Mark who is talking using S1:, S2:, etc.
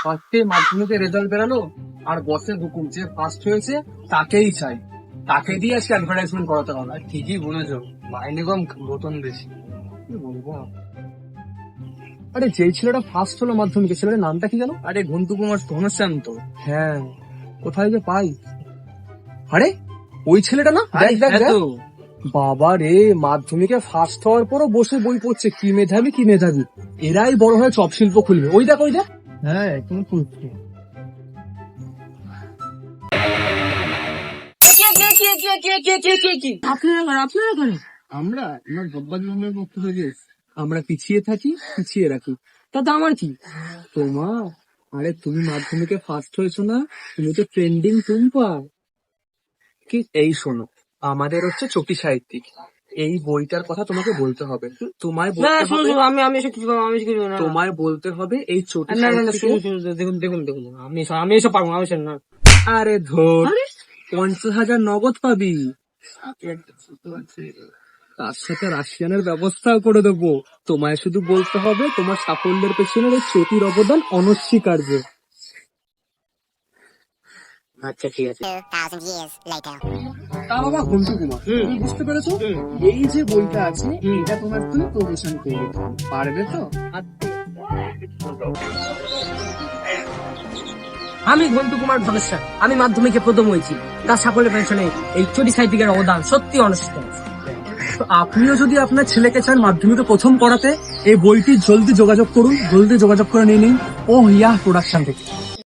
S1: ফার্স্টে মাধ্যমিকের রেজাল্ট বেরালো, আর বসের হুকুম যে ফার্স্ট হয়েছে তাকেই চাই, তাকে দিয়ে আজকে অ্যাডভার্টাইজমেন্ট করাতে হবে। ঠিকই বলেছো, মাইনে কম বেতন বেশি। কি বলবো, আরে যেই ছেলেটা ফার্স্ট হলো মাধ্যমিকে, ছেলেটার নামটা কি জানো? আরে ঘন্টু কুমার ঘনশ্যাম তো। হ্যাঁ, কোথায় যে পাই। আরে ওই ছেলেটা না, দেখ দেখ দেখ। বাবা রে, মাধ্যমিকে ফার্স্ট হওয়ার পরও বসে বই পড়ছে, কি মেধাবী কি মেধাবী। এরাই বড় হয়ে চপ শিল্প খুলবে। ওই দেখ ওই দেখ। হ্যাঁ, তুমি খুলছে। আমরা আমরা পিছিয়ে থাকি, পিছিয়ে রাখি। তাতে আমার কি? তোমার, আরে তুমি মাধ্যমিকে ফার্স্ট হয়েছো না, তুমি তো ট্রেন্ডিং টুম্পা। কি এই শোনো, আমাদের হচ্ছে চটি সাহিত্যিক, এই বইটার কথা তোমাকে বলতে হবে। তোমায় বলতে হবে, তোমায় বলতে হবে এই চটি সাহিত্যিকের। দেখুন আমি এসব পারবো না। আরে ধর, 50,000 নগদ পাবি, তার সাথে রাশিয়ানের ব্যবস্থাও করে দেবো। তোমায় শুধু বলতে হবে তোমার সাফল্যের পেছনে এই চটির অবদান অনস্বীকার্য। আচ্ছা ঠিক আছে।
S2: 2,000 years later.
S1: তা বাবা ঘন্টু কুমার, তুমি বুঝতে পেরেছো? এই যে বইটা আছে, এটা তোমার তুমি প্রমোশন করবে, পারবে তো?
S3: আমি ঘন্টু কুমার ধনেশ্বর, আমি মাধ্যমিকে প্রথম হয়েছি, তার সাফল্যের পেছনে এই চটি সাহিত্যিকের অবদান সত্যি অনস্বীকার্য।
S1: তো আপনিও যদি আপনার ছেলেকে চান মাধ্যমিকে প্রথম করাতে, এই বইটি জলদি যোগাযোগ করে নিয়ে নিন ও ইয়া প্রোডাকশন থেকে।